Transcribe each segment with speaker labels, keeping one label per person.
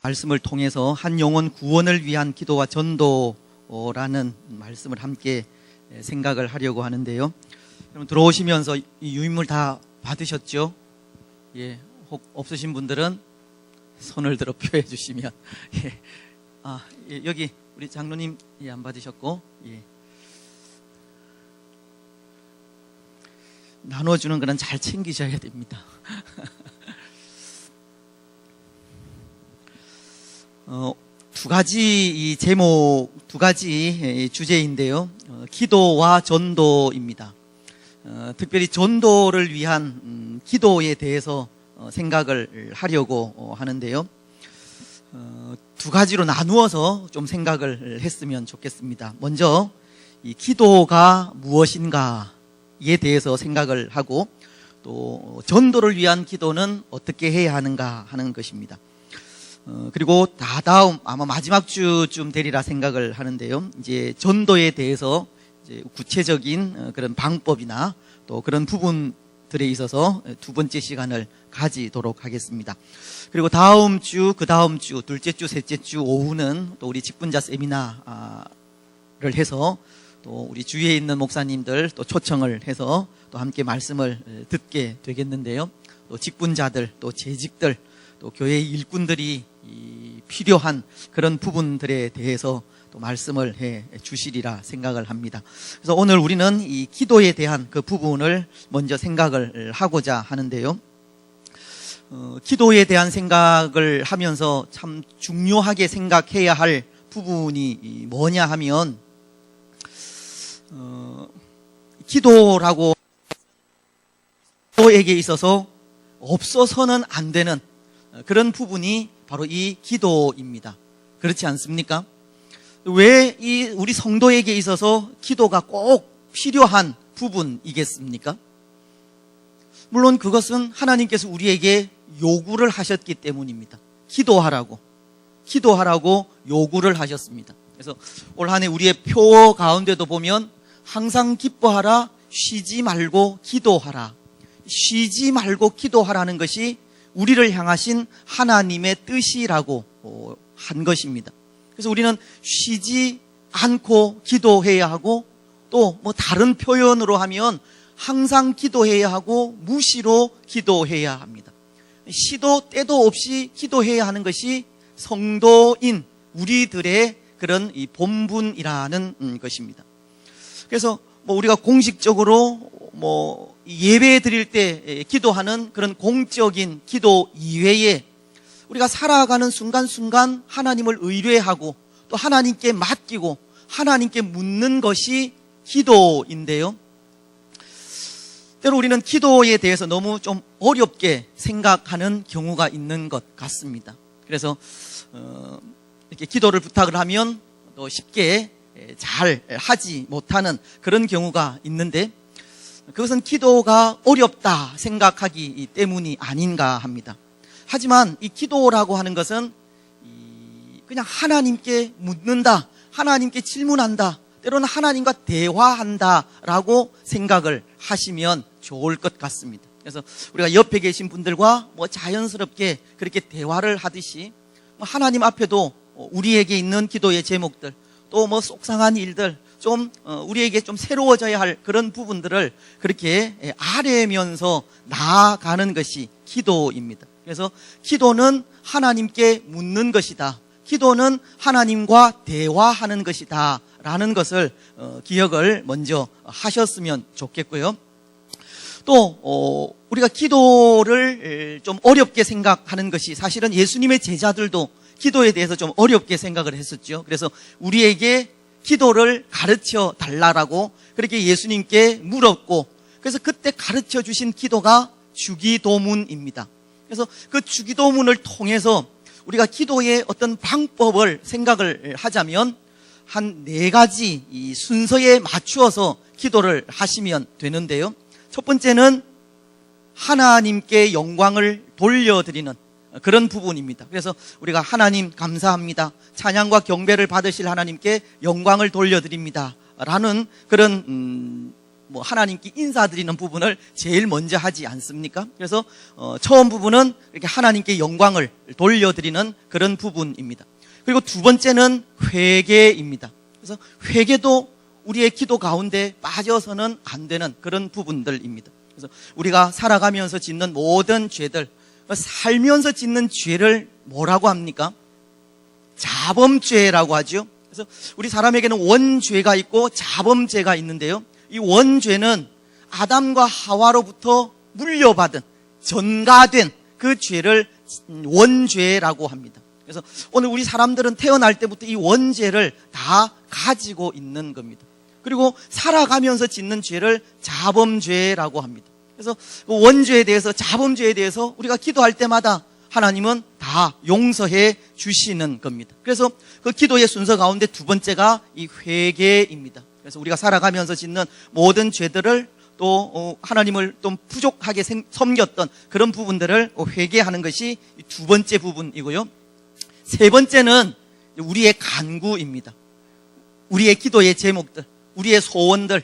Speaker 1: 말씀을 통해서 한 영혼 구원을 위한 기도와 전도라는 말씀을 함께 생각을 하려고 하는데요. 여러분 들어오시면서 이 유인물 다 받으셨죠? 예, 혹 없으신 분들은 손을 들어 표해 주시면 예. 예, 여기 우리 장로님 예, 안 받으셨고 예. 나눠주는 거는 잘 챙기셔야 됩니다. 두 가지 이 제목, 두 가지 주제인데요. 기도와 전도입니다. 특별히 전도를 위한 기도에 대해서 생각을 하려고 하는데요. 두 가지로 나누어서 좀 생각을 했으면 좋겠습니다. 먼저 이 기도가 무엇인가에 대해서 생각을 하고 또 전도를 위한 기도는 어떻게 해야 하는가 하는 것입니다. 그리고 다음 아마 마지막 주쯤 되리라 생각을 하는데요. 이제 전도에 대해서 이제 구체적인 그런 방법이나 또 그런 부분들에 있어서 두 번째 시간을 가지도록 하겠습니다. 그리고 다음 주, 그 다음 주, 둘째 주, 셋째 주 오후는 또 우리 직분자 세미나를 해서 또 우리 주위에 있는 목사님들 또 초청을 해서 또 함께 말씀을 듣게 되겠는데요. 또 직분자들, 또 재직들, 또 교회 일꾼들이 필요한 그런 부분들에 대해서 또 말씀을 해 주시리라 생각을 합니다. 그래서 오늘 우리는 이 기도에 대한 그 부분을 먼저 생각을 하고자 하는데요. 기도에 대한 생각을 하면서 참 중요하게 생각해야 할 부분이 뭐냐 하면 기도에게 있어서 없어서는 안 되는 그런 부분이 바로 이 기도입니다. 그렇지 않습니까? 왜 우리 성도에게 있어서 기도가 꼭 필요한 부분이겠습니까? 물론 그것은 하나님께서 우리에게 요구를 하셨기 때문입니다. 기도하라고 요구를 하셨습니다. 그래서 올 한 해 우리의 표 가운데도 보면 항상 기뻐하라, 쉬지 말고 기도하라. 쉬지 말고 기도하라는 것이 우리를 향하신 하나님의 뜻이라고 한 것입니다. 그래서 우리는 쉬지 않고 기도해야 하고 또 뭐 다른 표현으로 하면 항상 기도해야 하고 무시로 기도해야 합니다. 시도 때도 없이 기도해야 하는 것이 성도인 우리들의 그런 이 본분이라는 것입니다. 그래서 뭐 우리가 공식적으로 뭐 예배 드릴 때 기도하는 그런 공적인 기도 이외에 우리가 살아가는 순간순간 하나님을 의뢰하고 또 하나님께 맡기고 하나님께 묻는 것이 기도인데요. 때로 우리는 기도에 대해서 너무 좀 어렵게 생각하는 경우가 있는 것 같습니다. 그래서 이렇게 기도를 부탁을 하면 또 쉽게 잘 하지 못하는 그런 경우가 있는데 그것은 기도가 어렵다 생각하기 때문이 아닌가 합니다. 하지만 이 기도라고 하는 것은 그냥 하나님께 묻는다, 하나님께 질문한다, 때로는 하나님과 대화한다라고 생각을 하시면 좋을 것 같습니다. 그래서 우리가 옆에 계신 분들과 뭐 자연스럽게 그렇게 대화를 하듯이 하나님 앞에도 우리에게 있는 기도의 제목들 또 뭐 속상한 일들 좀 우리에게 좀 새로워져야 할 그런 부분들을 그렇게 아뢰면서 나아가는 것이 기도입니다. 그래서 기도는 하나님께 묻는 것이다. 기도는 하나님과 대화하는 것이다 라는 것을 기억을 먼저 하셨으면 좋겠고요. 또 우리가 기도를 좀 어렵게 생각하는 것이 사실은 예수님의 제자들도 기도에 대해서 좀 어렵게 생각을 했었죠. 그래서 우리에게 기도를 가르쳐 달라라고 그렇게 예수님께 물었고 그래서 그때 가르쳐 주신 기도가 주기도문입니다. 그래서 그 주기도문을 통해서 우리가 기도의 어떤 방법을 생각을 하자면 한 4가지 이 순서에 맞추어서 기도를 하시면 되는데요. 첫 번째는 하나님께 영광을 돌려드리는 그런 부분입니다. 그래서 우리가 하나님 감사합니다. 찬양과 경배를 받으실 하나님께 영광을 돌려드립니다. 라는 그런 하나님께 인사드리는 부분을 제일 먼저 하지 않습니까? 그래서 처음 부분은 이렇게 하나님께 영광을 돌려드리는 그런 부분입니다. 그리고 두 번째는 회개입니다. 그래서 회개도 우리의 기도 가운데 빠져서는 안 되는 그런 부분들입니다. 그래서 우리가 살아가면서 짓는 모든 죄들, 살면서 짓는 죄를 뭐라고 합니까? 자범죄라고 하죠. 그래서 우리 사람에게는 원죄가 있고 자범죄가 있는데요. 이 원죄는 아담과 하와로부터 물려받은, 전가된 그 죄를 원죄라고 합니다. 그래서 오늘 우리 사람들은 태어날 때부터 이 원죄를 다 가지고 있는 겁니다. 그리고 살아가면서 짓는 죄를 자범죄라고 합니다. 그래서 원죄에 대해서, 자범죄에 대해서 우리가 기도할 때마다 하나님은 다 용서해 주시는 겁니다. 그래서 그 기도의 순서 가운데 두 번째가 이 회개입니다. 그래서 우리가 살아가면서 짓는 모든 죄들을 또 하나님을 좀 부족하게 섬겼던 그런 부분들을 회개하는 것이 두 번째 부분이고요. 세 번째는 우리의 간구입니다. 우리의 기도의 제목들, 우리의 소원들,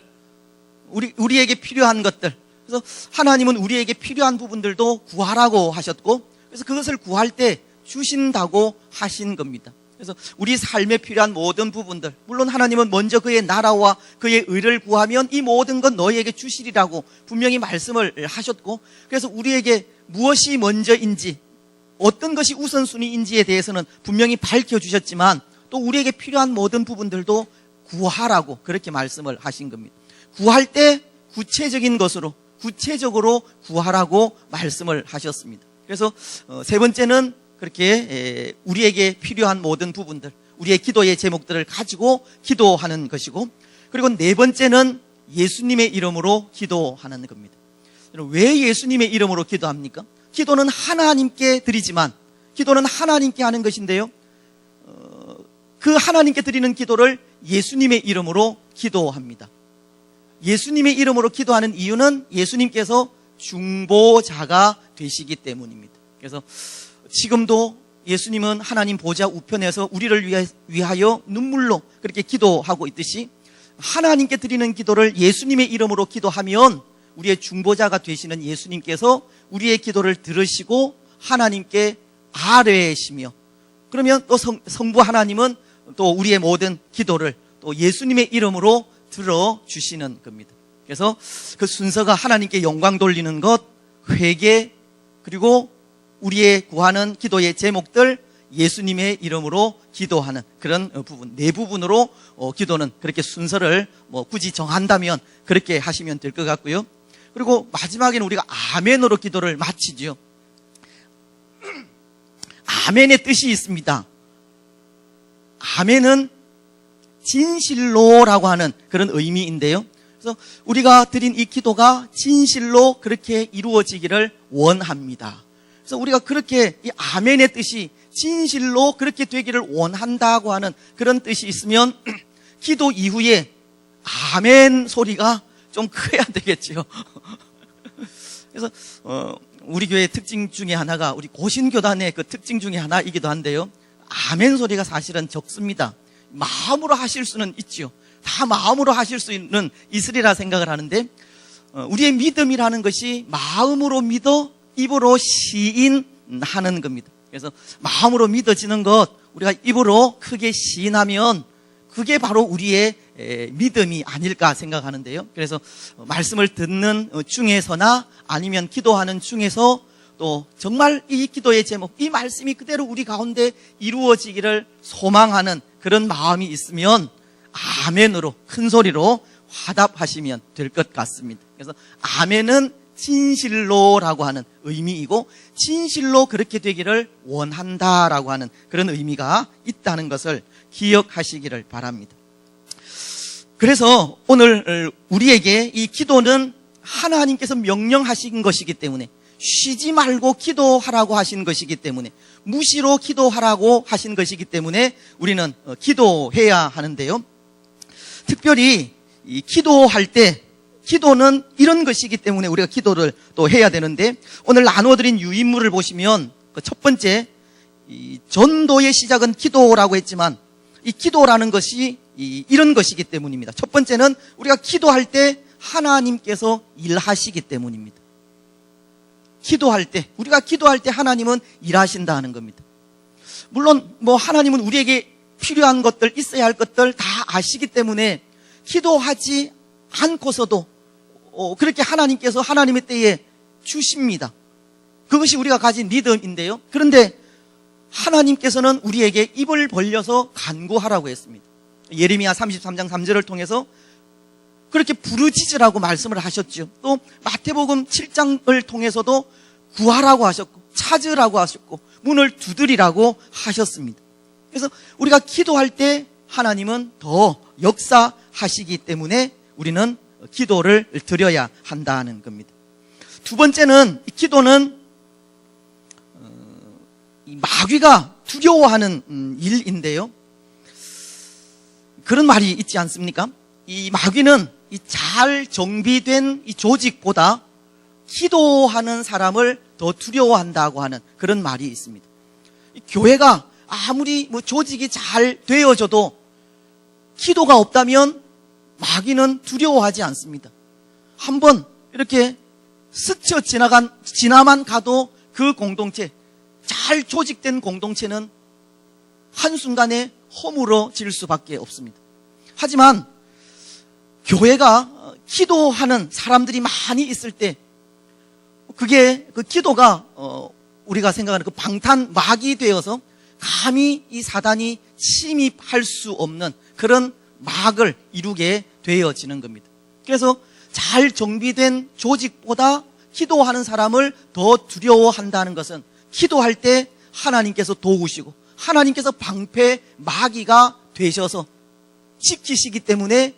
Speaker 1: 우리에게 필요한 것들. 그래서 하나님은 우리에게 필요한 부분들도 구하라고 하셨고, 그래서 그것을 구할 때 주신다고 하신 겁니다. 그래서 우리 삶에 필요한 모든 부분들, 물론 하나님은 먼저 그의 나라와 그의 의를 구하면 이 모든 건 너희에게 주시리라고 분명히 말씀을 하셨고, 그래서 우리에게 무엇이 먼저인지, 어떤 것이 우선순위인지에 대해서는 분명히 밝혀주셨지만 또 우리에게 필요한 모든 부분들도 구하라고 그렇게 말씀을 하신 겁니다. 구할 때 구체적인 것으로, 구체적으로 구하라고 말씀을 하셨습니다. 그래서 세 번째는 그렇게 우리에게 필요한 모든 부분들, 우리의 기도의 제목들을 가지고 기도하는 것이고, 그리고 네 번째는 예수님의 이름으로 기도하는 겁니다. 왜 예수님의 이름으로 기도합니까? 기도는 하나님께 드리지만, 기도는 하나님께 하는 것인데요, 그 하나님께 드리는 기도를 예수님의 이름으로 기도합니다. 예수님의 이름으로 기도하는 이유는 예수님께서 중보자가 되시기 때문입니다. 그래서 지금도 예수님은 하나님 보좌 우편에서 우리를 위하여 눈물로 그렇게 기도하고 있듯이, 하나님께 드리는 기도를 예수님의 이름으로 기도하면 우리의 중보자가 되시는 예수님께서 우리의 기도를 들으시고 하나님께 아뢰시며, 그러면 또 성부 하나님은 또 우리의 모든 기도를 또 예수님의 이름으로 들어주시는 겁니다. 그래서 그 순서가 하나님께 영광 돌리는 것, 회개, 그리고 우리의 구하는 기도의 제목들 예수님의 이름으로 기도하는 그런 부분, 네 부분으로 기도는 그렇게 순서를 굳이 정한다면 그렇게 하시면 될 것 같고요. 그리고 마지막에는 우리가 아멘으로 기도를 마치죠. 아멘의 뜻이 있습니다. 아멘은 진실로라고 하는 그런 의미인데요. 그래서 우리가 드린 이 기도가 진실로 그렇게 이루어지기를 원합니다. 그래서 우리가 그렇게 이 아멘의 뜻이 진실로 그렇게 되기를 원한다고 하는 그런 뜻이 있으면 기도 이후에 아멘 소리가 좀 커야 되겠죠. 그래서 우리 교회의 특징 중에 하나가 우리 고신교단의 그 특징 중에 하나이기도 한데요, 아멘 소리가 사실은 적습니다. 마음으로 하실 수는 있죠. 다 마음으로 하실 수 있으리라 생각을 하는데, 우리의 믿음이라는 것이 마음으로 믿어 입으로 시인하는 겁니다. 그래서 마음으로 믿어지는 것, 우리가 입으로 크게 시인하면 그게 바로 우리의 믿음이 아닐까 생각하는데요. 그래서 말씀을 듣는 중에서나 아니면 기도하는 중에서 또 정말 이 기도의 제목, 이 말씀이 그대로 우리 가운데 이루어지기를 소망하는 그런 마음이 있으면 아멘으로 큰 소리로 화답하시면 될 것 같습니다. 그래서 아멘은 진실로라고 하는 의미이고, 진실로 그렇게 되기를 원한다라고 하는 그런 의미가 있다는 것을 기억하시기를 바랍니다. 그래서 오늘 우리에게 이 기도는 하나님께서 명령하신 것이기 때문에, 쉬지 말고 기도하라고 하신 것이기 때문에, 무시로 기도하라고 하신 것이기 때문에 우리는 기도해야 하는데요, 특별히 이 기도할 때, 기도는 이런 것이기 때문에 우리가 기도를 또 해야 되는데, 오늘 나눠드린 유인물을 보시면 그 첫 번째, 이 전도의 시작은 기도라고 했지만 이 기도라는 것이 이런 것이기 때문입니다. 첫 번째는 우리가 기도할 때 하나님께서 일하시기 때문입니다. 기도할 때, 우리가 기도할 때 하나님은 일하신다 하는 겁니다. 물론 하나님은 우리에게 필요한 것들, 있어야 할 것들 다 아시기 때문에 기도하지 않고서도 그렇게 하나님께서 하나님의 때에 주십니다. 그것이 우리가 가진 믿음인데요. 그런데 하나님께서는 우리에게 입을 벌려서 간구하라고 했습니다. 예레미야 33장 3절을 통해서 그렇게 부르짖으라고 말씀을 하셨죠. 또 마태복음 7장을 통해서도 구하라고 하셨고 찾으라고 하셨고 문을 두드리라고 하셨습니다. 그래서 우리가 기도할 때 하나님은 더 역사하시기 때문에 우리는 기도를 드려야 한다는 겁니다. 두 번째는 기도는 마귀가 두려워하는 일인데요. 그런 말이 있지 않습니까? 이 마귀는 이 잘 정비된 이 조직보다 기도하는 사람을 더 두려워한다고 하는 그런 말이 있습니다. 이 교회가 아무리 조직이 잘 되어져도 기도가 없다면 마귀는 두려워하지 않습니다. 한번 이렇게 스쳐 지나만 가도 그 공동체, 잘 조직된 공동체는 한순간에 허물어질 수밖에 없습니다. 하지만 교회가 기도하는 사람들이 많이 있을 때 그게 그 기도가 우리가 생각하는 그 방탄막이 되어서 감히 이 사단이 침입할 수 없는 그런 막을 이루게 되어지는 겁니다. 그래서 잘 정비된 조직보다 기도하는 사람을 더 두려워한다는 것은 기도할 때 하나님께서 도우시고 하나님께서 방패 마귀가 되셔서 지키시기 때문에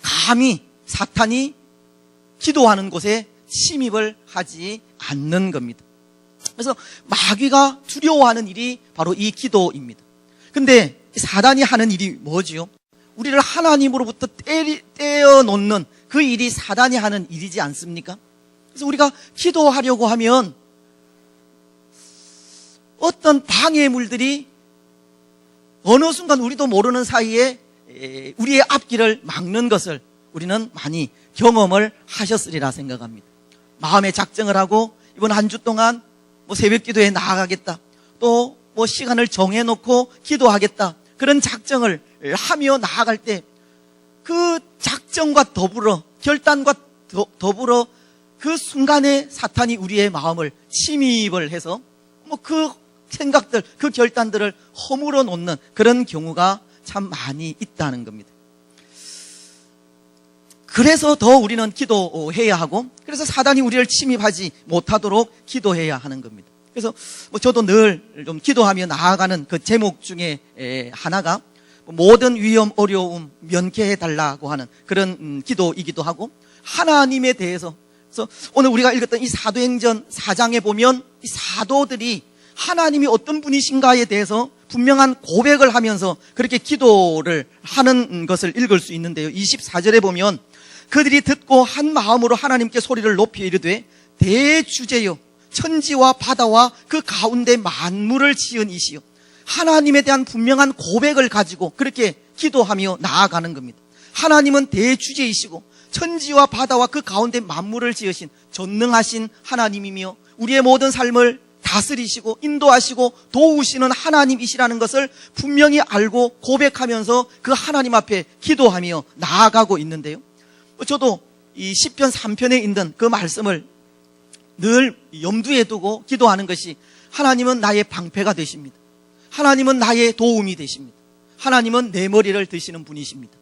Speaker 1: 감히 사탄이 기도하는 곳에 침입을 하지 않는 겁니다. 그래서 마귀가 두려워하는 일이 바로 이 기도입니다. 근데 사단이 하는 일이 뭐지요? 우리를 하나님으로부터 떼어놓는 그 일이 사단이 하는 일이지 않습니까? 그래서 우리가 기도하려고 하면 어떤 방해물들이 어느 순간 우리도 모르는 사이에 우리의 앞길을 막는 것을 우리는 많이 경험을 하셨으리라 생각합니다. 마음의 작정을 하고 이번 한 주 동안 새벽 기도에 나아가겠다. 또 시간을 정해놓고 기도하겠다. 그런 작정을 하며 나아갈 때 그 작정과 더불어 결단과 더불어 그 순간에 사탄이 우리의 마음을 침입을 해서 그 생각들, 그 결단들을 허물어 놓는 그런 경우가 참 많이 있다는 겁니다. 그래서 더 우리는 기도해야 하고 그래서 사단이 우리를 침입하지 못하도록 기도해야 하는 겁니다. 그래서 저도 늘 좀 기도하며 나아가는 그 제목 중에 하나가 모든 위험, 어려움 면케해 달라고 하는 그런 기도이기도 하고 하나님에 대해서 그래서 오늘 우리가 읽었던 이 사도행전 4장에 보면 이 사도들이 하나님이 어떤 분이신가에 대해서 분명한 고백을 하면서 그렇게 기도를 하는 것을 읽을 수 있는데요. 24절에 보면 그들이 듣고 한 마음으로 하나님께 소리를 높여 이르되 대주제여 천지와 바다와 그 가운데 만물을 지은 이시여 하나님에 대한 분명한 고백을 가지고 그렇게 기도하며 나아가는 겁니다. 하나님은 대주제이시고 천지와 바다와 그 가운데 만물을 지으신 전능하신 하나님이며 우리의 모든 삶을 다스리시고 인도하시고 도우시는 하나님이시라는 것을 분명히 알고 고백하면서 그 하나님 앞에 기도하며 나아가고 있는데요. 저도 이 시편 3편에 있는 그 말씀을 늘 염두에 두고 기도하는 것이 하나님은 나의 방패가 되십니다. 하나님은 나의 도움이 되십니다. 하나님은 내 머리를 드시는 분이십니다.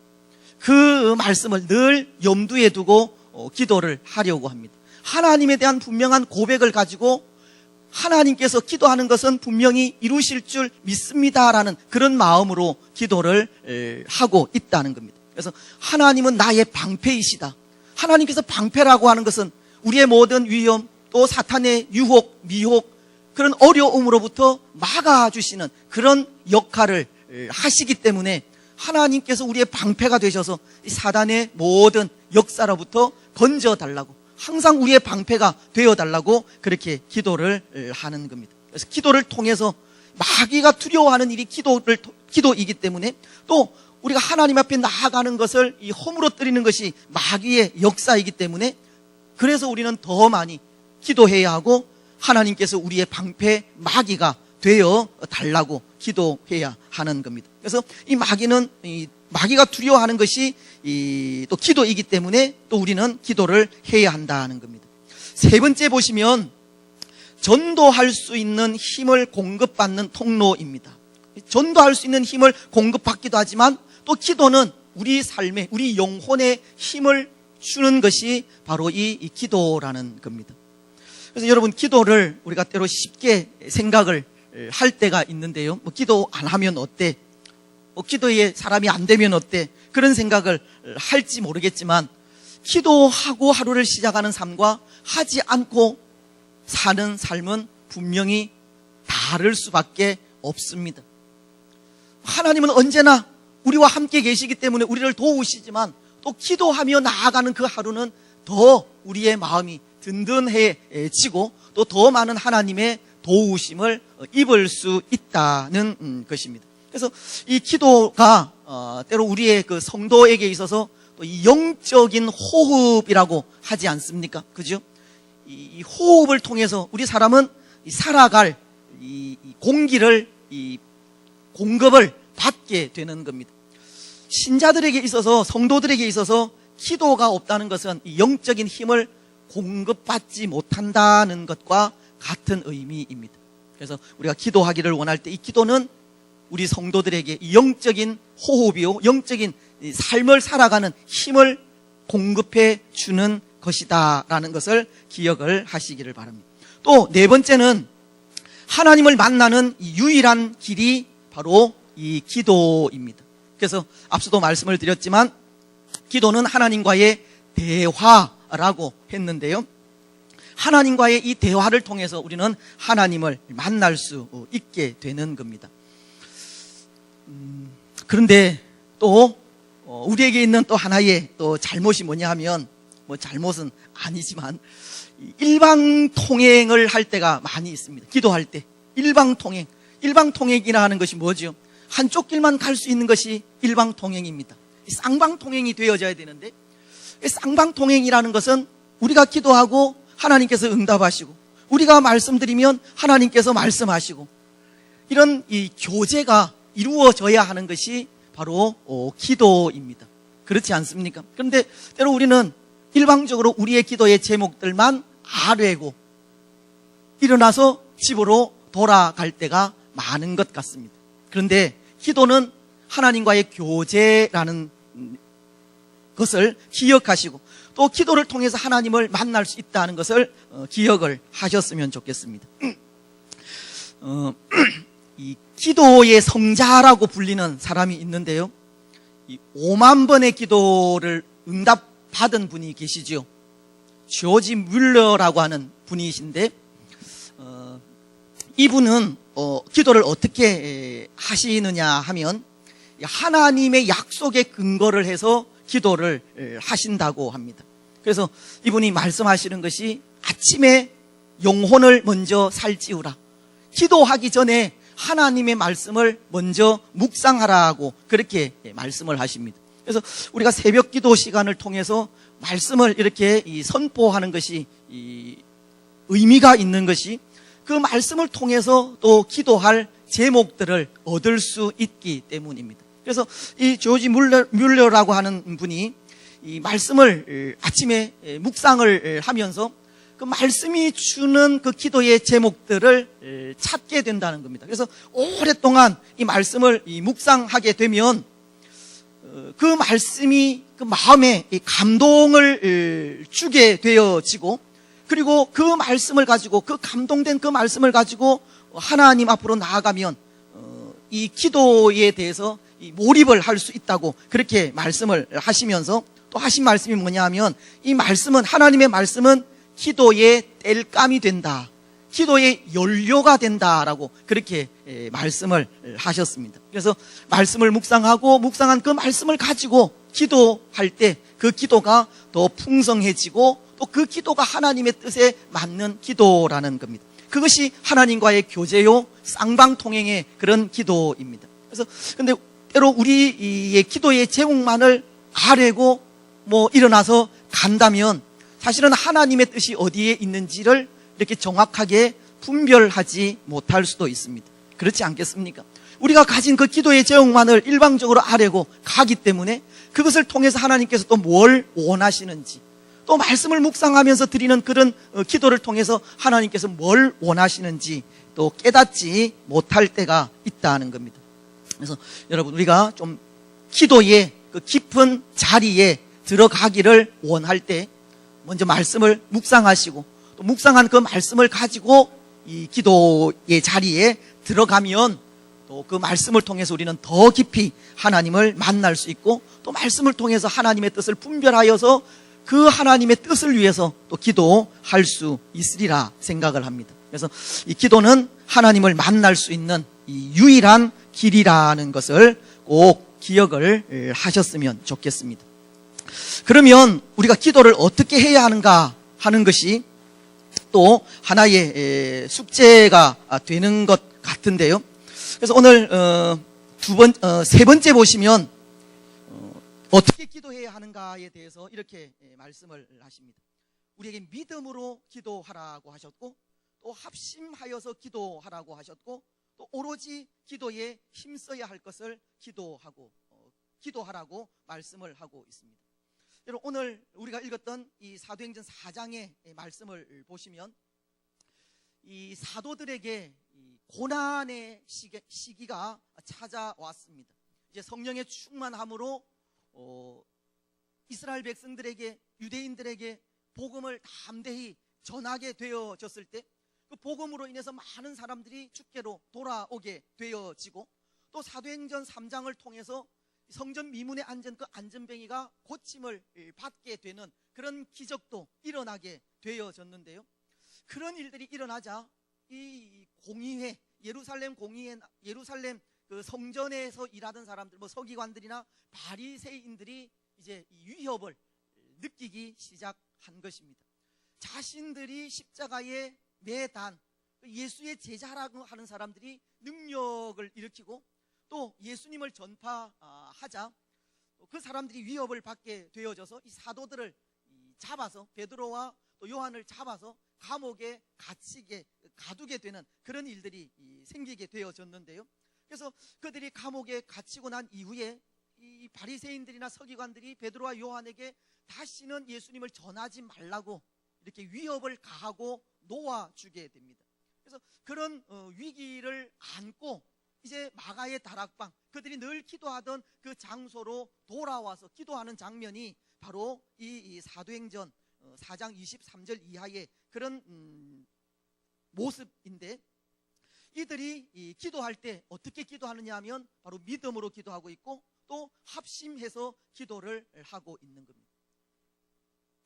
Speaker 1: 그 말씀을 늘 염두에 두고 기도를 하려고 합니다. 하나님에 대한 분명한 고백을 가지고 하나님께서 기도하는 것은 분명히 이루실 줄 믿습니다라는 그런 마음으로 기도를 하고 있다는 겁니다. 그래서 하나님은 나의 방패이시다. 하나님께서 방패라고 하는 것은 우리의 모든 위험 또 사탄의 유혹, 미혹 그런 어려움으로부터 막아주시는 그런 역할을 하시기 때문에 하나님께서 우리의 방패가 되셔서 사단의 모든 역사로부터 건져달라고 항상 우리의 방패가 되어달라고 그렇게 기도를 하는 겁니다. 그래서 기도를 통해서 마귀가 두려워하는 일이 기도이기 때문에 또 우리가 하나님 앞에 나아가는 것을 이 허물어뜨리는 것이 마귀의 역사이기 때문에 그래서 우리는 더 많이 기도해야 하고 하나님께서 우리의 방패 마귀가 되어 달라고 기도해야 하는 겁니다. 그래서 이 마귀가 두려워하는 것이 또 기도이기 때문에 또 우리는 기도를 해야 한다는 겁니다. 세 번째 보시면 전도할 수 있는 힘을 공급받는 통로입니다. 전도할 수 있는 힘을 공급받기도 하지만 또 기도는 우리 삶에, 우리 영혼에 힘을 주는 것이 바로 이 기도라는 겁니다. 그래서 여러분, 기도를 우리가 때로 쉽게 생각을 할 때가 있는데요. 기도 안 하면 어때? 기도에 사람이 안 되면 어때? 그런 생각을 할지 모르겠지만 기도하고 하루를 시작하는 삶과 하지 않고 사는 삶은 분명히 다를 수밖에 없습니다. 하나님은 언제나 우리와 함께 계시기 때문에 우리를 도우시지만 또 기도하며 나아가는 그 하루는 더 우리의 마음이 든든해지고 또 더 많은 하나님의 도우심을 입을 수 있다는 것입니다. 그래서 이 기도가 때로 우리의 그 성도에게 있어서 또 이 영적인 호흡이라고 하지 않습니까? 그죠? 이 호흡을 통해서 우리 사람은 살아갈 이 공기를 공급을 받게 되는 겁니다. 신자들에게 있어서, 성도들에게 있어서 기도가 없다는 것은 이 영적인 힘을 공급받지 못한다는 것과 같은 의미입니다. 그래서 우리가 기도하기를 원할 때 이 기도는 우리 성도들에게 이 영적인 호흡이요, 영적인 삶을 살아가는 힘을 공급해 주는 것이다라는 것을 기억을 하시기를 바랍니다. 또 네 번째는 하나님을 만나는 유일한 길이 바로 이 기도입니다. 그래서 앞서도 말씀을 드렸지만 기도는 하나님과의 대화라고 했는데요. 하나님과의 이 대화를 통해서 우리는 하나님을 만날 수 있게 되는 겁니다. 그런데 또 우리에게 있는 또 하나의 또 잘못이 뭐냐 하면, 잘못은 아니지만 일방통행을 할 때가 많이 있습니다. 기도할 때 일방통행이라 하는 것이 뭐죠? 한쪽 길만 갈 수 있는 것이 일방통행입니다. 쌍방통행이 되어져야 되는데, 쌍방통행이라는 것은 우리가 기도하고 하나님께서 응답하시고 우리가 말씀드리면 하나님께서 말씀하시고 이런 이 교제가 이루어져야 하는 것이 바로 기도입니다. 그렇지 않습니까? 그런데 때로 우리는 일방적으로 우리의 기도의 제목들만 아뢰고 일어나서 집으로 돌아갈 때가 많은 것 같습니다. 그런데 기도는 하나님과의 교제라는 것을 기억하시고 또 기도를 통해서 하나님을 만날 수 있다는 것을 기억을 하셨으면 좋겠습니다. 이 기도의 성자라고 불리는 사람이 있는데요. 5만 번의 기도를 응답받은 분이 계시죠. 조지 뮬러라고 하는 분이신데 이분은 기도를 어떻게 하시느냐 하면 하나님의 약속에 근거를 해서 기도를 하신다고 합니다. 그래서 이분이 말씀하시는 것이 아침에 영혼을 먼저 살찌우라. 기도하기 전에 하나님의 말씀을 먼저 묵상하라고 그렇게 말씀을 하십니다. 그래서 우리가 새벽 기도 시간을 통해서 말씀을 이렇게 선포하는 것이 의미가 있는 것이 그 말씀을 통해서 또 기도할 제목들을 얻을 수 있기 때문입니다. 그래서 이 조지 뮬러라고 하는 분이 이 말씀을 아침에 묵상을 하면서 그 말씀이 주는 그 기도의 제목들을 찾게 된다는 겁니다. 그래서 오랫동안 이 말씀을 묵상하게 되면 그 말씀이 그 마음에 감동을 주게 되어지고 그리고 그 말씀을 가지고 그 감동된 그 말씀을 가지고 하나님 앞으로 나아가면 이 기도에 대해서 몰입을 할 수 있다고 그렇게 말씀을 하시면서 또 하신 말씀이 뭐냐 하면 이 말씀은 하나님의 말씀은 기도의 땔감이 된다. 기도의 연료가 된다라고 그렇게 말씀을 하셨습니다. 그래서 말씀을 묵상한 그 말씀을 가지고 기도할 때 그 기도가 더 풍성해지고 또 그 기도가 하나님의 뜻에 맞는 기도라는 겁니다. 그것이 하나님과의 교제요 쌍방통행의 그런 기도입니다. 그래서 근데 때로 우리의 기도의 제목만을 아뢰고 일어나서 간다면 사실은 하나님의 뜻이 어디에 있는지를 이렇게 정확하게 분별하지 못할 수도 있습니다. 그렇지 않겠습니까? 우리가 가진 그 기도의 제목만을 일방적으로 아뢰고 가기 때문에 그것을 통해서 하나님께서 또 뭘 원하시는지, 또 말씀을 묵상하면서 드리는 그런 기도를 통해서 하나님께서 뭘 원하시는지 또 깨닫지 못할 때가 있다는 겁니다. 그래서 여러분, 우리가 좀 기도의 그 깊은 자리에 들어가기를 원할 때 먼저 말씀을 묵상하시고, 또 묵상한 그 말씀을 가지고 이 기도의 자리에 들어가면 또 그 말씀을 통해서 우리는 더 깊이 하나님을 만날 수 있고, 또 말씀을 통해서 하나님의 뜻을 분별하여서 그 하나님의 뜻을 위해서 또 기도할 수 있으리라 생각을 합니다. 그래서 이 기도는 하나님을 만날 수 있는 이 유일한 길이라는 것을 꼭 기억을 하셨으면 좋겠습니다. 그러면 우리가 기도를 어떻게 해야 하는가 하는 것이 또 하나의 숙제가 되는 것 같은데요. 그래서 오늘 세 번째 보시면 어떻게 기도해야 하는가에 대해서 이렇게 말씀을 하십니다. 우리에게 믿음으로 기도하라고 하셨고, 또 합심하여서 기도하라고 하셨고, 또 오로지 기도에 힘써야 할 것을 기도하라고 말씀을 하고 있습니다. 여러분, 오늘 우리가 읽었던 이 사도행전 4장의 말씀을 보시면 이 사도들에게 이 고난의 시기가 찾아왔습니다. 이제 성령의 충만함으로 이스라엘 백성들에게, 유대인들에게 복음을 담대히 전하게 되어졌을 때 그 복음으로 인해서 많은 사람들이 주께로 돌아오게 되어지고, 또 사도행전 3장을 통해서 성전 미문에 앉은 그 안전뱅이가 고침을 받게 되는 그런 기적도 일어나게 되어졌는데요. 그런 일들이 일어나자 이 공의회, 예루살렘 그 성전에서 일하던 사람들, 서기관들이나 바리새인들이 이제 이 위협을 느끼기 시작한 것입니다. 자신들이 십자가에 매단 예수의 제자라고 하는 사람들이 능력을 일으키고 또 예수님을 전파하자 그 사람들이 위협을 받게 되어져서 이 사도들을 잡아서, 베드로와 또 요한을 잡아서 감옥에 가두게 되는 그런 일들이 생기게 되어졌는데요. 그래서 그들이 감옥에 갇히고 난 이후에 이 바리새인들이나 서기관들이 베드로와 요한에게 다시는 예수님을 전하지 말라고 이렇게 위협을 가하고 놓아주게 됩니다. 그래서 그런 위기를 안고 이제 마가의 다락방, 그들이 늘 기도하던 그 장소로 돌아와서 기도하는 장면이 바로 이 사도행전 4장 23절 이하의 그런 모습인데, 이들이 기도할 때 어떻게 기도하느냐 하면 바로 믿음으로 기도하고 있고, 또 합심해서 기도를 하고 있는 겁니다.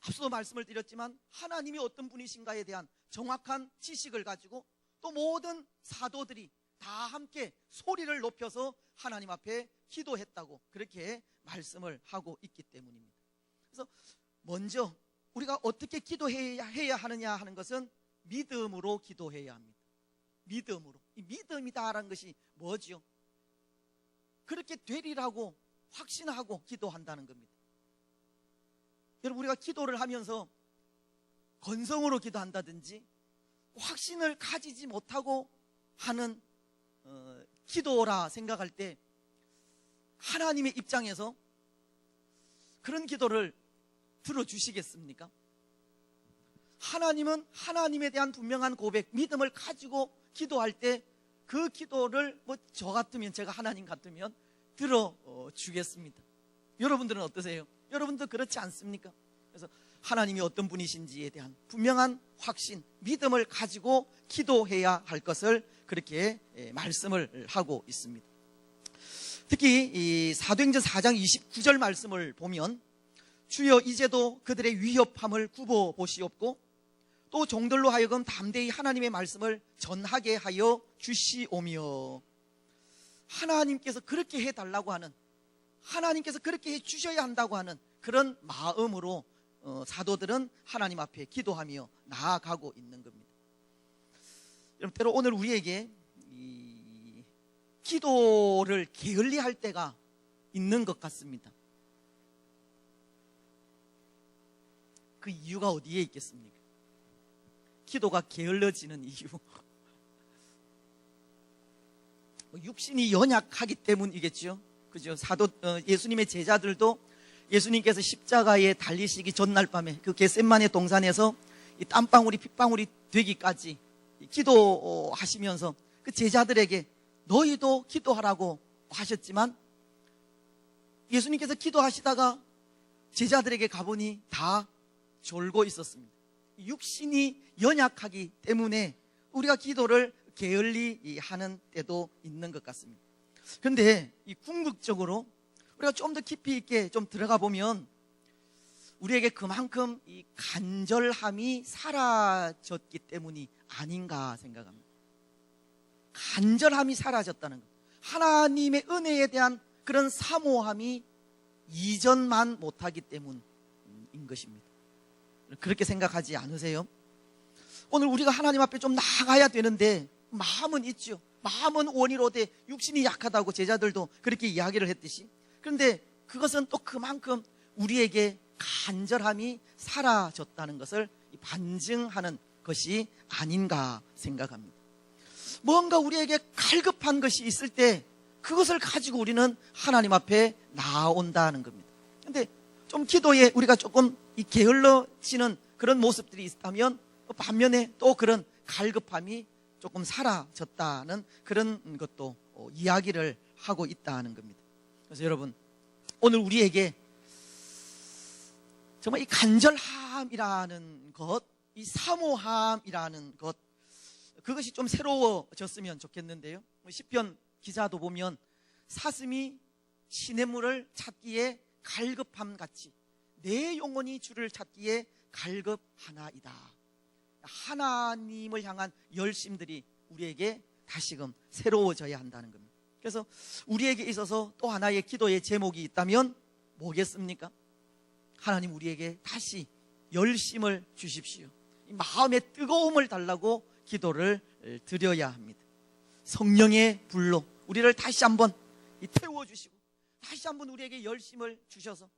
Speaker 1: 앞서도 말씀을 드렸지만 하나님이 어떤 분이신가에 대한 정확한 지식을 가지고 또 모든 사도들이 다 함께 소리를 높여서 하나님 앞에 기도했다고 그렇게 말씀을 하고 있기 때문입니다. 그래서 먼저 우리가 어떻게 기도해야 하느냐 하는 것은 믿음으로 기도해야 합니다. 믿음으로. 이 믿음이다라는 것이 뭐죠? 그렇게 되리라고 확신하고 기도한다는 겁니다. 여러분, 우리가 기도를 하면서 건성으로 기도한다든지 확신을 가지지 못하고 하는 기도라 생각할 때 하나님의 입장에서 그런 기도를 들어주시겠습니까? 하나님은 하나님에 대한 분명한 고백, 믿음을 가지고 기도할 때 그 기도를 제가 하나님 같으면 들어주겠습니다. 여러분들은 어떠세요? 여러분도 그렇지 않습니까? 그래서 하나님이 어떤 분이신지에 대한 분명한 확신, 믿음을 가지고 기도해야 할 것을 그렇게 말씀을 하고 있습니다. 특히 이 사도행전 4장 29절 말씀을 보면 주여 이제도 그들의 위협함을 굽어 보시옵고 또 종들로 하여금 담대히 하나님의 말씀을 전하게 하여 주시오며, 하나님께서 그렇게 해달라고 하는, 하나님께서 그렇게 해주셔야 한다고 하는 그런 마음으로 사도들은 하나님 앞에 기도하며 나아가고 있는 겁니다. 여러분, 때로 오늘 우리에게 이 기도를 게을리할 때가 있는 것 같습니다. 그 이유가 어디에 있겠습니까? 기도가 게을러지는 이유. 육신이 연약하기 때문이겠죠. 그죠? 예수님의 제자들도 예수님께서 십자가에 달리시기 전날 밤에 그 겟세마네 동산에서 이 땀방울이 핏방울이 되기까지 기도하시면서 그 제자들에게 너희도 기도하라고 하셨지만 예수님께서 기도하시다가 제자들에게 가보니 다 졸고 있었습니다. 육신이 연약하기 때문에 우리가 기도를 게을리 하는 때도 있는 것 같습니다. 그런데 이 궁극적으로 우리가 좀 더 깊이 있게 좀 들어가 보면 우리에게 그만큼 이 간절함이 사라졌기 때문이 아닌가 생각합니다. 간절함이 사라졌다는 것, 하나님의 은혜에 대한 그런 사모함이 이전만 못하기 때문인 것입니다. 그렇게 생각하지 않으세요? 오늘 우리가 하나님 앞에 좀 나아가야 되는데 마음은 있죠. 마음은 원이로되 육신이 약하다고 제자들도 그렇게 이야기를 했듯이, 그런데 그것은 또 그만큼 우리에게 간절함이 사라졌다는 것을 반증하는 것이 아닌가 생각합니다. 뭔가 우리에게 갈급한 것이 있을 때 그것을 가지고 우리는 하나님 앞에 나온다는 겁니다. 그런데 좀 기도에 우리가 조금 게을러지는 그런 모습들이 있다면 반면에 또 그런 갈급함이 조금 사라졌다는 그런 것도 이야기를 하고 있다는 겁니다. 그래서 여러분, 오늘 우리에게 정말 이 간절함이라는 것, 이 사모함이라는 것, 그것이 좀 새로워졌으면 좋겠는데요. 시편 기자도 보면 사슴이 시냇물을 찾기에 갈급함 같이 내 영혼이 주를 찾기에 갈급하나이다. 하나님을 향한 열심들이 우리에게 다시금 새로워져야 한다는 겁니다. 그래서 우리에게 있어서 또 하나의 기도의 제목이 있다면 뭐겠습니까? 하나님, 우리에게 다시 열심을 주십시오. 이 마음의 뜨거움을 달라고 기도를 드려야 합니다. 성령의 불로 우리를 다시 한번 태워주시고 다시 한번 우리에게 열심을 주셔서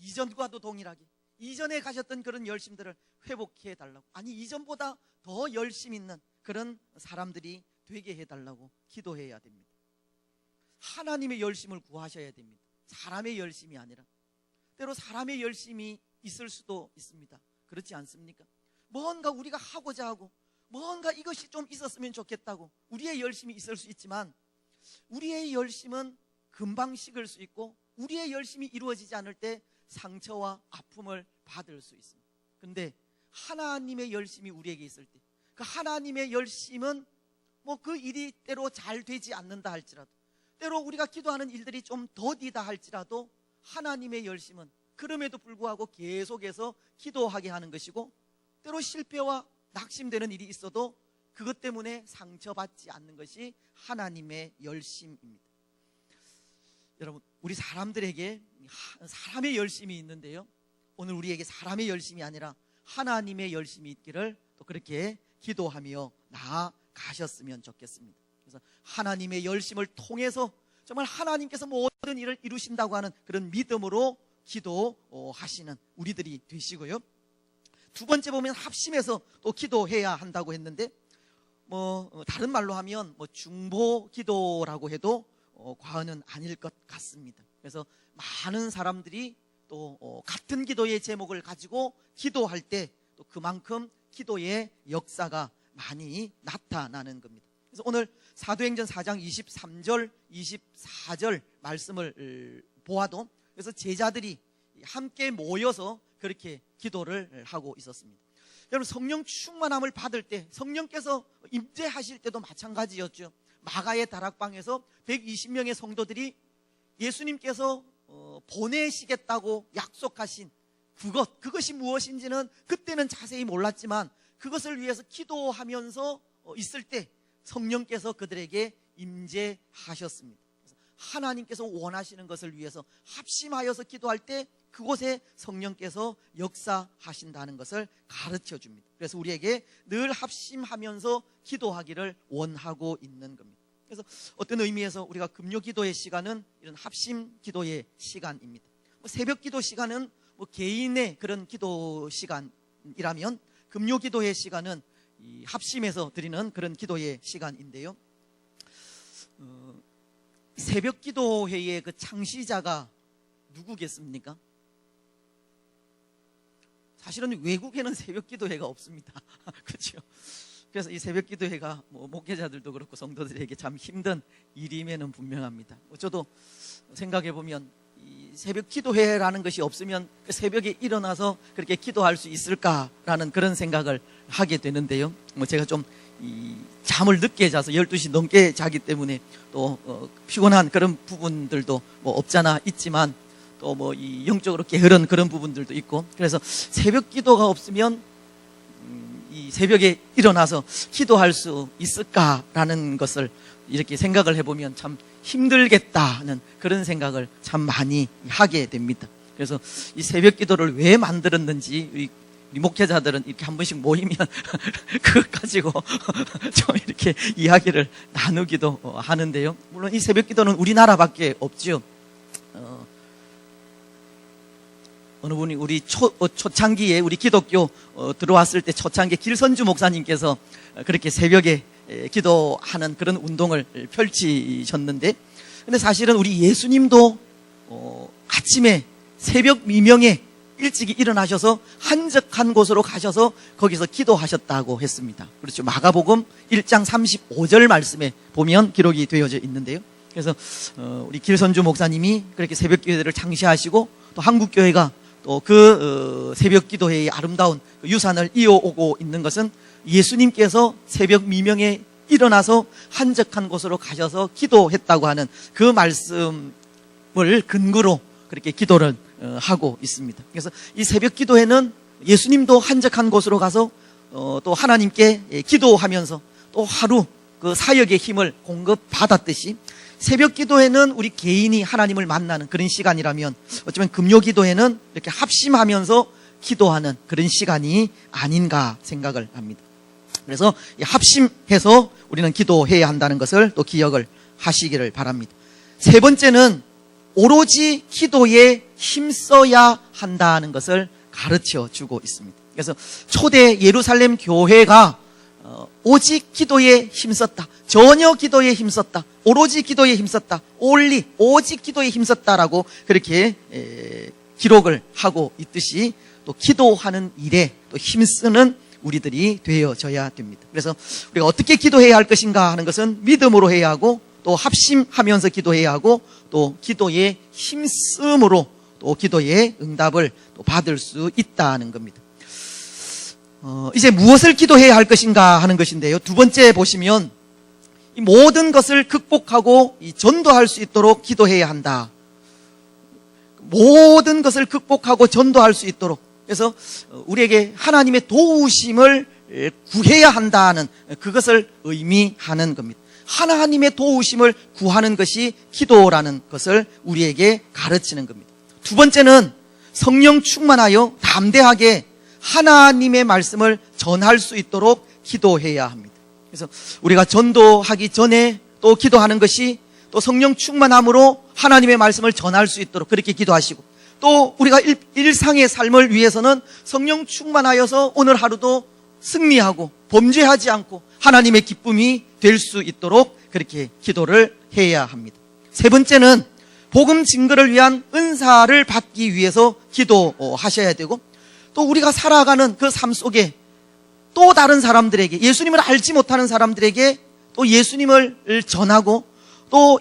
Speaker 1: 이전과도 동일하게 이전에 가셨던 그런 열심들을 회복해 달라고, 아니 이전보다 더 열심 있는 그런 사람들이 되게 해달라고 기도해야 됩니다. 하나님의 열심을 구하셔야 됩니다. 사람의 열심이 아니라. 때로 사람의 열심이 있을 수도 있습니다. 그렇지 않습니까? 뭔가 우리가 하고자 하고 뭔가 이것이 좀 있었으면 좋겠다고 우리의 열심이 있을 수 있지만 우리의 열심은 금방 식을 수 있고 우리의 열심이 이루어지지 않을 때 상처와 아픔을 받을 수 있습니다. 그런데 하나님의 열심이 우리에게 있을 때 그 하나님의 열심은 그 일이 때로 잘 되지 않는다 할지라도, 때로 우리가 기도하는 일들이 좀 더디다 할지라도 하나님의 열심은 그럼에도 불구하고 계속해서 기도하게 하는 것이고, 때로 실패와 낙심되는 일이 있어도 그것 때문에 상처받지 않는 것이 하나님의 열심입니다. 여러분, 우리 사람들에게 사람의 열심이 있는데요, 오늘 우리에게 사람의 열심이 아니라 하나님의 열심이 있기를 또 그렇게 기도하며 나아가셨으면 좋겠습니다. 그래서 하나님의 열심을 통해서 정말 하나님께서 모든 일을 이루신다고 하는 그런 믿음으로 기도하시는 우리들이 되시고요. 두 번째 보면 합심해서 또 기도해야 한다고 했는데, 다른 말로 하면 중보 기도라고 해도 과언은 아닐 것 같습니다. 그래서 많은 사람들이 또 같은 기도의 제목을 가지고 기도할 때 또 그만큼 기도의 역사가 많이 나타나는 겁니다. 그래서 오늘 사도행전 4장 23절 24절 말씀을 보아도, 그래서 제자들이 함께 모여서 그렇게 기도를 하고 있었습니다. 여러분, 성령 충만함을 받을 때, 성령께서 임재하실 때도 마찬가지였죠. 마가의 다락방에서 120명의 성도들이 예수님께서 보내시겠다고 약속하신 그것이 무엇인지는 그때는 자세히 몰랐지만 그것을 위해서 기도하면서 있을 때 성령께서 그들에게 임재하셨습니다. 그래서 하나님께서 원하시는 것을 위해서 합심하여서 기도할 때 그곳에 성령께서 역사하신다는 것을 가르쳐 줍니다. 그래서 우리에게 늘 합심하면서 기도하기를 원하고 있는 겁니다. 그래서 어떤 의미에서 우리가 금요 기도의 시간은 이런 합심 기도의 시간입니다. 새벽 기도 시간은 개인의 그런 기도 시간이라면 금요 기도의 시간은 이 합심해서 드리는 그런 기도의 시간인데요. 새벽 기도회의 그 창시자가 누구겠습니까? 사실은 외국에는 새벽 기도회가 없습니다. 그렇죠? 그래서 이 새벽 기도회가 목회자들도 그렇고 성도들에게 참 힘든 일임에는 분명합니다. 저도 생각해 보면 이 새벽 기도회라는 것이 없으면 그 새벽에 일어나서 그렇게 기도할 수 있을까라는 그런 생각을 하게 되는데요. 제가 좀 잠을 늦게 자서 12시 넘게 자기 때문에 또 피곤한 그런 부분들도 없잖아 있지만 또 이 영적으로 게으른 그런 부분들도 있고, 그래서 새벽 기도가 없으면 이 새벽에 일어나서 기도할 수 있을까라는 것을 이렇게 생각을 해보면 참 힘들겠다는 그런 생각을 참 많이 하게 됩니다. 그래서 이 새벽 기도를 왜 만들었는지 우리 목회자들은 이렇게 한 번씩 모이면 그것 가지고 좀 이렇게 이야기를 나누기도 하는데요. 물론 이 새벽 기도는 우리나라밖에 없죠. 어느 분이 우리 초창기에 우리 기독교 들어왔을 때 초창기 길선주 목사님께서 그렇게 새벽에 기도하는 그런 운동을 펼치셨는데, 근데 사실은 우리 예수님도 아침에 새벽 미명에 일찍이 일어나셔서 한적한 곳으로 가셔서 거기서 기도하셨다고 했습니다. 그렇죠. 마가복음 1장 35절 말씀에 보면 기록이 되어져 있는데요. 그래서 우리 길선주 목사님이 그렇게 새벽 기도를 창시하시고 또 한국교회가 또 그 새벽 기도회의 아름다운 유산을 이어오고 있는 것은 예수님께서 새벽 미명에 일어나서 한적한 곳으로 가셔서 기도했다고 하는 그 말씀을 근거로 그렇게 기도를 하고 있습니다. 그래서 이 새벽 기도회는 예수님도 한적한 곳으로 가서 또 하나님께 기도하면서 또 하루 그 사역의 힘을 공급받았듯이, 새벽 기도회는 우리 개인이 하나님을 만나는 그런 시간이라면 어쩌면 금요 기도회는 이렇게 합심하면서 기도하는 그런 시간이 아닌가 생각을 합니다. 그래서 합심해서 우리는 기도해야 한다는 것을 또 기억을 하시기를 바랍니다. 세 번째는 오로지 기도에 힘써야 한다는 것을 가르쳐 주고 있습니다. 그래서 초대 예루살렘 교회가 오직 기도에 힘썼다, 전혀 기도에 힘썼다, 오로지 기도에 힘썼다, 오직 기도에 힘썼다라고 그렇게 기록을 하고 있듯이 또 기도하는 일에 또 힘쓰는 우리들이 되어져야 됩니다. 그래서 우리가 어떻게 기도해야 할 것인가 하는 것은 믿음으로 해야 하고, 또 합심하면서 기도해야 하고, 또 기도에 힘쓰므로 또 기도의 응답을 또 받을 수 있다는 겁니다. 이제 무엇을 기도해야 할 것인가 하는 것인데요. 두 번째 보시면 이 모든 것을 극복하고 전도할 수 있도록 기도해야 한다. 모든 것을 극복하고 전도할 수 있도록, 그래서 우리에게 하나님의 도우심을 구해야 한다는 그것을 의미하는 겁니다. 하나님의 도우심을 구하는 것이 기도라는 것을 우리에게 가르치는 겁니다. 두 번째는 성령 충만하여 담대하게 하나님의 말씀을 전할 수 있도록 기도해야 합니다. 그래서 우리가 전도하기 전에 또 기도하는 것이 또 성령 충만함으로 하나님의 말씀을 전할 수 있도록 그렇게 기도하시고, 또 우리가 일상의 삶을 위해서는 성령 충만하여서 오늘 하루도 승리하고 범죄하지 않고 하나님의 기쁨이 될 수 있도록 그렇게 기도를 해야 합니다. 세 번째는 복음 증거를 위한 은사를 받기 위해서 기도하셔야 되고, 또 우리가 살아가는 그 삶 속에 또 다른 사람들에게, 예수님을 알지 못하는 사람들에게 또 예수님을 전하고, 또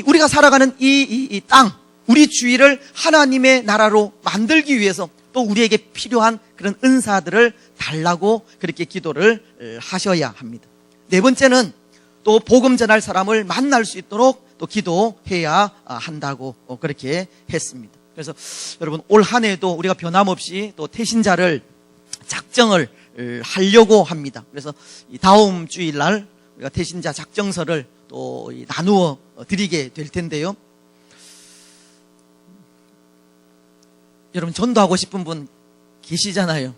Speaker 1: 우리가 살아가는 이 땅, 우리 주위를 하나님의 나라로 만들기 위해서 또 우리에게 필요한 그런 은사들을 달라고 그렇게 기도를 하셔야 합니다. 네 번째는 또 복음 전할 사람을 만날 수 있도록 또 기도해야 한다고 그렇게 했습니다. 그래서 여러분, 올 한 해도 우리가 변함없이 또 태신자를 작정을 하려고 합니다. 그래서 다음 주일날 우리가 태신자 작정서를 또 나누어 드리게 될 텐데요. 여러분, 전도하고 싶은 분 계시잖아요.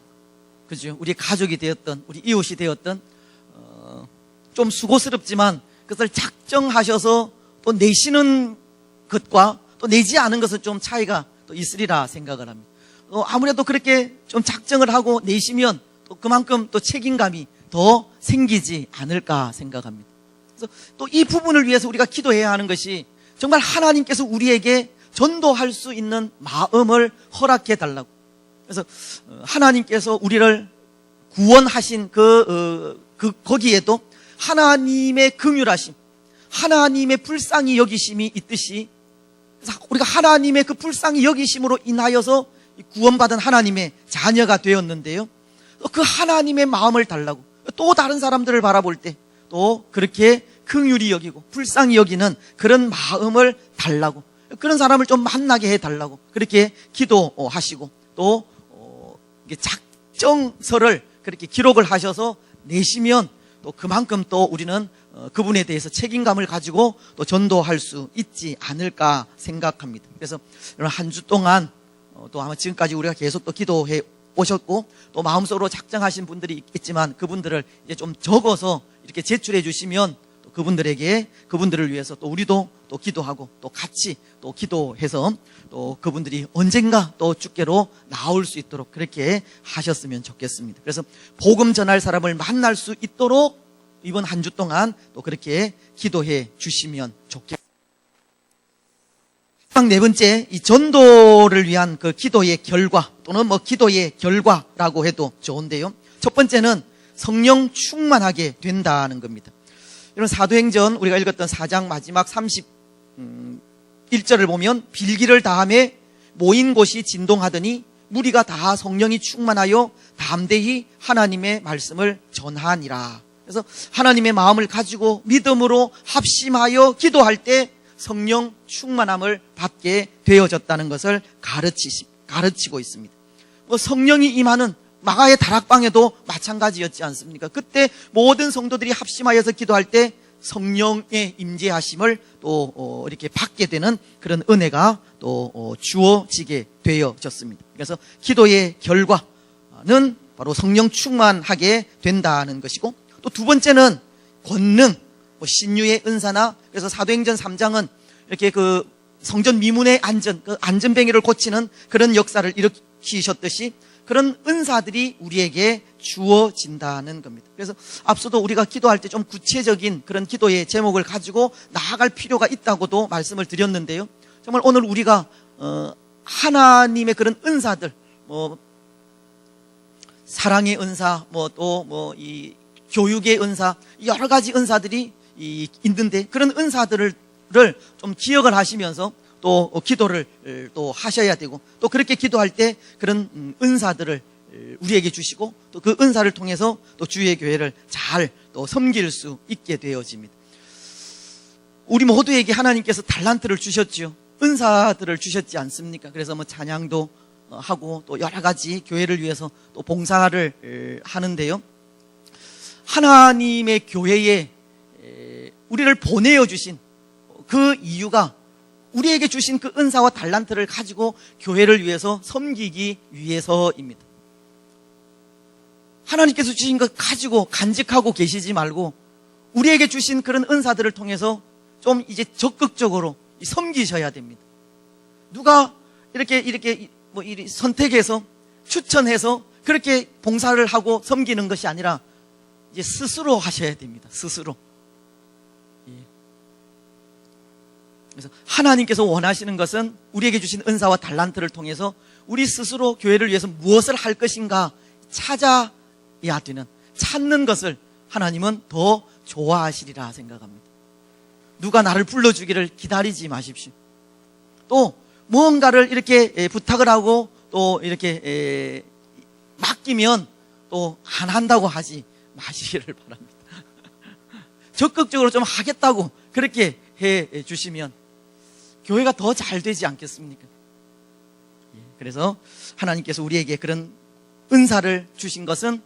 Speaker 1: 그죠? 우리 가족이 되었던, 우리 이웃이 되었던, 좀 수고스럽지만 그것을 작정하셔서 또 내시는 것과 또 내지 않은 것은 좀 차이가 또 있으리라 생각을 합니다. 아무래도 그렇게 좀 작정을 하고 내시면 또 그만큼 또 책임감이 더 생기지 않을까 생각합니다. 그래서 또 이 부분을 위해서 우리가 기도해야 하는 것이 정말 하나님께서 우리에게 전도할 수 있는 마음을 허락해 달라고. 그래서 하나님께서 우리를 구원하신 거기에도 하나님의 긍휼하심, 하나님의 불쌍히 여기심이 있듯이 우리가 하나님의 그 불쌍히 여기심으로 인하여서 구원받은 하나님의 자녀가 되었는데요. 그 하나님의 마음을 달라고. 또 다른 사람들을 바라볼 때 또 그렇게 긍휼히 여기고 불쌍히 여기는 그런 마음을 달라고. 그런 사람을 좀 만나게 해달라고 그렇게 기도하시고 또 작정서를 그렇게 기록을 하셔서 내시면 또 그만큼 또 우리는 그분에 대해서 책임감을 가지고 또 전도할 수 있지 않을까 생각합니다. 그래서 한 주 동안 또 아마 지금까지 우리가 계속 또 기도해 오셨고 또 마음속으로 작정하신 분들이 있겠지만 그분들을 이제 좀 적어서 이렇게 제출해 주시면 또 그분들을 위해서 또 우리도 또 기도하고 또 같이 또 기도해서 또 그분들이 언젠가 또 주께로 나올 수 있도록 그렇게 하셨으면 좋겠습니다. 그래서 복음 전할 사람을 만날 수 있도록 이번 한 주 동안 또 그렇게 기도해 주시면 좋겠습니다. 네 번째, 이 전도를 위한 그 기도의 결과 또는 기도의 결과라고 해도 좋은데요. 첫 번째는 성령 충만하게 된다는 겁니다. 이런 사도행전 우리가 읽었던 4장 마지막 31절을 보면 빌기를 다함에 모인 곳이 진동하더니 무리가 다 성령이 충만하여 담대히 하나님의 말씀을 전하니라. 그래서 하나님의 마음을 가지고 믿음으로 합심하여 기도할 때 성령 충만함을 받게 되어졌다는 것을 가르치고 있습니다. 성령이 임하는 마가의 다락방에도 마찬가지였지 않습니까? 그때 모든 성도들이 합심하여서 기도할 때 성령의 임재하심을 또 이렇게 받게 되는 그런 은혜가 또 주어지게 되어졌습니다. 그래서 기도의 결과는 바로 성령 충만하게 된다는 것이고, 또 두 번째는 권능, 신유의 은사나, 그래서 사도행전 3장은 이렇게 그 성전 미문의 그 안전뱅이를 고치는 그런 역사를 일으키셨듯이 그런 은사들이 우리에게 주어진다는 겁니다. 그래서 앞서도 우리가 기도할 때 좀 구체적인 그런 기도의 제목을 가지고 나아갈 필요가 있다고도 말씀을 드렸는데요. 정말 오늘 우리가 하나님의 그런 은사들, 사랑의 은사, 이 교육의 은사, 여러 가지 은사들이 있는데 그런 은사들을 좀 기억을 하시면서 또 기도를 또 하셔야 되고, 또 그렇게 기도할 때 그런 은사들을 우리에게 주시고 또 그 은사를 통해서 또 주의 교회를 잘 또 섬길 수 있게 되어집니다. 우리 모두에게 하나님께서 달란트를 주셨죠. 은사들을 주셨지 않습니까? 그래서 찬양도 하고 또 여러 가지 교회를 위해서 또 봉사를 하는데요. 하나님의 교회에 우리를 보내어 주신 그 이유가 우리에게 주신 그 은사와 달란트를 가지고 교회를 위해서 섬기기 위해서입니다. 하나님께서 주신 것 가지고 간직하고 계시지 말고 우리에게 주신 그런 은사들을 통해서 좀 이제 적극적으로 섬기셔야 됩니다. 누가 이렇게 선택해서 추천해서 그렇게 봉사를 하고 섬기는 것이 아니라 이제 스스로 하셔야 됩니다. 스스로. 그래서 하나님께서 원하시는 것은 우리에게 주신 은사와 달란트를 통해서 우리 스스로 교회를 위해서 무엇을 할 것인가 찾아야 되는, 찾는 것을 하나님은 더 좋아하시리라 생각합니다. 누가 나를 불러주기를 기다리지 마십시오. 또 무언가를 이렇게 부탁을 하고 또 이렇게 맡기면 또 안 한다고 하지 마시기를 바랍니다. 적극적으로 좀 하겠다고 그렇게 해 주시면 교회가 더 잘 되지 않겠습니까? 그래서 하나님께서 우리에게 그런 은사를 주신 것은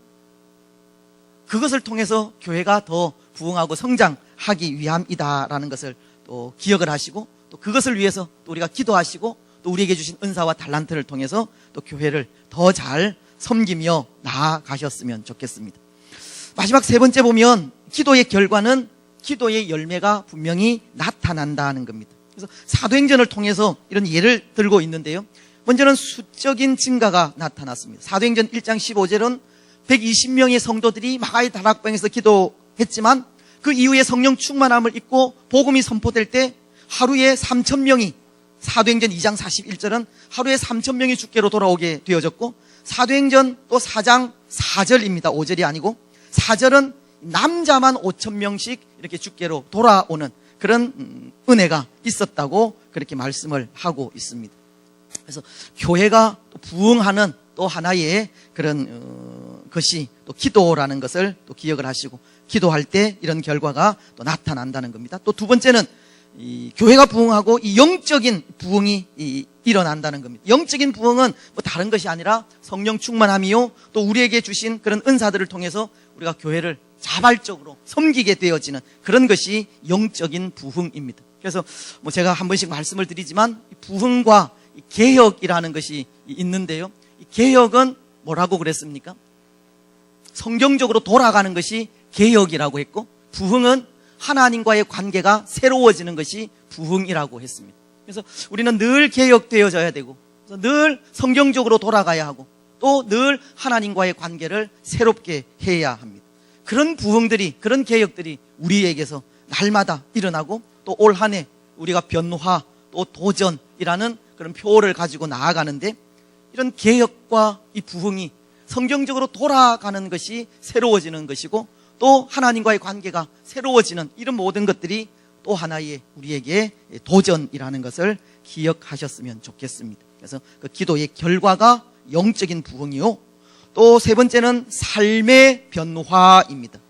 Speaker 1: 그것을 통해서 교회가 더 부흥하고 성장하기 위함이다라는 것을 또 기억을 하시고, 또 그것을 위해서 또 우리가 기도하시고, 또 우리에게 주신 은사와 달란트를 통해서 또 교회를 더 잘 섬기며 나아가셨으면 좋겠습니다. 마지막 세 번째 보면 기도의 결과는 기도의 열매가 분명히 나타난다는 겁니다. 그래서 사도행전을 통해서 이런 예를 들고 있는데요. 먼저는 수적인 증가가 나타났습니다. 사도행전 1장 15절은 120명의 성도들이 마가의 다락방에서 기도했지만 그 이후에 성령 충만함을 입고 복음이 선포될 때 하루에 3,000명이, 사도행전 2장 41절은 하루에 3,000명이 주께로 돌아오게 되어졌고, 사도행전 또 4장 4절입니다. 5절이 아니고 4절은 남자만 5,000명씩 이렇게 주께로 돌아오는 그런 은혜가 있었다고 그렇게 말씀을 하고 있습니다. 그래서 교회가 부흥하는 또 하나의 그런 것이 또 기도라는 것을 또 기억을 하시고, 기도할 때 이런 결과가 또 나타난다는 겁니다. 또 두 번째는 이 교회가 부흥하고 이 영적인 부흥이 일어난다는 겁니다. 영적인 부흥은 뭐 다른 것이 아니라 성령 충만함이요, 또 우리에게 주신 그런 은사들을 통해서 우리가 교회를 자발적으로 섬기게 되어지는 그런 것이 영적인 부흥입니다. 그래서 뭐 제가 한 번씩 말씀을 드리지만 부흥과 개혁이라는 것이 있는데요. 개혁은 뭐라고 그랬습니까? 성경적으로 돌아가는 것이 개혁이라고 했고, 부흥은 하나님과의 관계가 새로워지는 것이 부흥이라고 했습니다. 그래서 우리는 늘 개혁되어져야 되고, 늘 성경적으로 돌아가야 하고, 또 늘 하나님과의 관계를 새롭게 해야 합니다. 그런 부흥들이, 그런 개혁들이 우리에게서 날마다 일어나고, 또 올 한 해 우리가 변화, 또 도전이라는 그런 표를 가지고 나아가는데, 이런 개혁과 이 부흥이 성경적으로 돌아가는 것이 새로워지는 것이고, 또 하나님과의 관계가 새로워지는 이런 모든 것들이 또 하나의 우리에게 도전이라는 것을 기억하셨으면 좋겠습니다. 그래서 그 기도의 결과가 영적인 부흥이요, 또 세 번째는 삶의 변화입니다.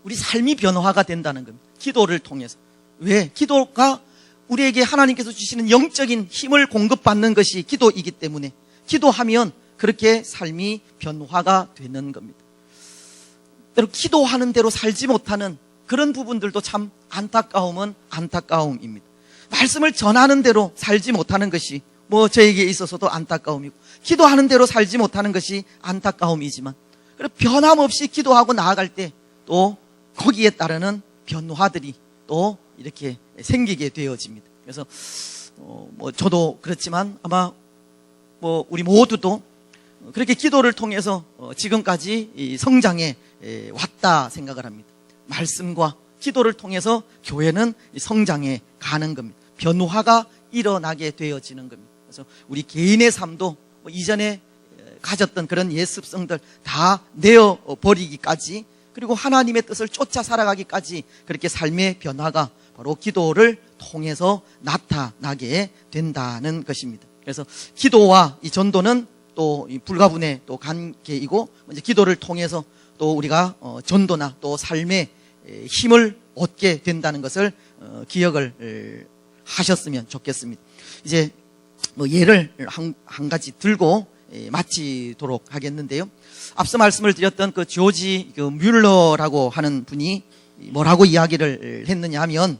Speaker 1: 우리 삶이 변화가 된다는 겁니다. 기도를 통해서. 왜? 기도가 우리에게 하나님께서 주시는 영적인 힘을 공급받는 것이 기도이기 때문에 기도하면 그렇게 삶이 변화가 되는 겁니다. 때로 기도하는 대로 살지 못하는 그런 부분들도 참 안타까움은 안타까움입니다. 말씀을 전하는 대로 살지 못하는 것이 뭐 저에게 있어서도 안타까움이고, 기도하는 대로 살지 못하는 것이 안타까움이지만, 그리고 변함없이 기도하고 나아갈 때 또 거기에 따르는 변화들이 또 이렇게 생기게 되어집니다. 그래서 뭐 저도 그렇지만 아마 뭐 우리 모두도 그렇게 기도를 통해서 지금까지 이 성장해 왔다 생각을 합니다. 말씀과 기도를 통해서 교회는 성장해 가는 겁니다. 변화가 일어나게 되어지는 겁니다. 그래서 우리 개인의 삶도 이전에 가졌던 그런 옛 습성들 다 내어버리기까지, 그리고 하나님의 뜻을 쫓아 살아가기까지 그렇게 삶의 변화가 바로 기도를 통해서 나타나게 된다는 것입니다. 그래서 기도와 이 전도는 또 불가분의 또 관계이고, 이제 기도를 통해서 또 우리가 전도나 또 삶의 힘을 얻게 된다는 것을 기억을 하셨으면 좋겠습니다. 이제 뭐 예를 한 가지 들고 마치도록 하겠는데요. 앞서 말씀을 드렸던 그 조지 뮬러라고 하는 분이 뭐라고 이야기를 했느냐 하면,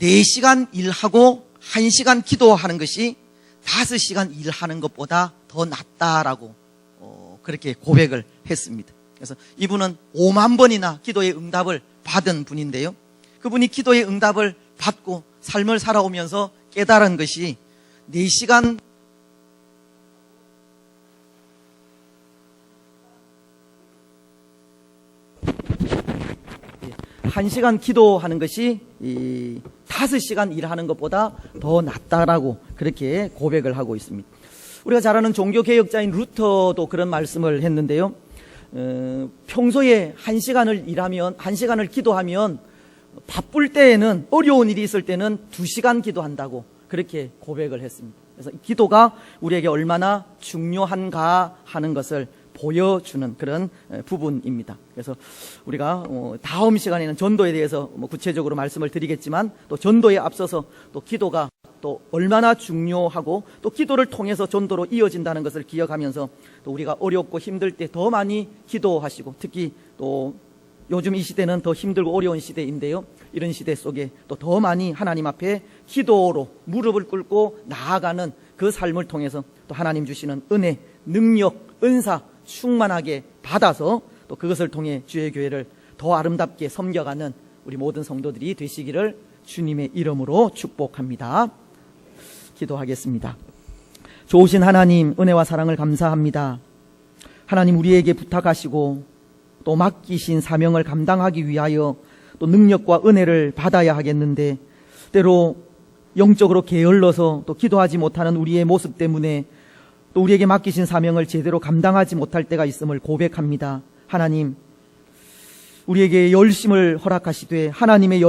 Speaker 1: 4시간 일하고 1시간 기도하는 것이 5시간 일하는 것보다 더 낫다라고 그렇게 고백을 했습니다. 그래서 이분은 5만 번이나 기도의 응답을 받은 분인데요. 그분이 기도의 응답을 받고 삶을 살아오면서 깨달은 것이 4시간 1시간 기도하는 것이 5시간 일하는 것보다 더 낫다라고 그렇게 고백을 하고 있습니다. 우리가 잘 아는 종교개혁자인 루터도 그런 말씀을 했는데요. 평소에 1시간을 기도하면 바쁠 때에는, 어려운 일이 있을 때는 2시간 기도한다고 그렇게 고백을 했습니다. 그래서 기도가 우리에게 얼마나 중요한가 하는 것을 보여주는 그런 부분입니다. 그래서 우리가 다음 시간에는 전도에 대해서 구체적으로 말씀을 드리겠지만, 또 전도에 앞서서 또 기도가 또 얼마나 중요하고 또 기도를 통해서 전도로 이어진다는 것을 기억하면서, 또 우리가 어렵고 힘들 때 더 많이 기도하시고, 특히 또 요즘 이 시대는 더 힘들고 어려운 시대인데요, 이런 시대 속에 또 더 많이 하나님 앞에 기도로 무릎을 꿇고 나아가는 그 삶을 통해서 또 하나님 주시는 은혜, 능력, 은사 충만하게 받아서 또 그것을 통해 주의 교회를 더 아름답게 섬겨가는 우리 모든 성도들이 되시기를 주님의 이름으로 축복합니다. 기도하겠습니다. 좋으신 하나님, 은혜와 사랑을 감사합니다. 하나님, 우리에게 부탁하시고 또 맡기신 사명을 감당하기 위하여 또 능력과 은혜를 받아야 하겠는데, 때로 영적으로 게을러서 또 기도하지 못하는 우리의 모습 때문에 또 우리에게 맡기신 사명을 제대로 감당하지 못할 때가 있음을 고백합니다. 하나님, 우리에게 열심을 허락하시되 하나님의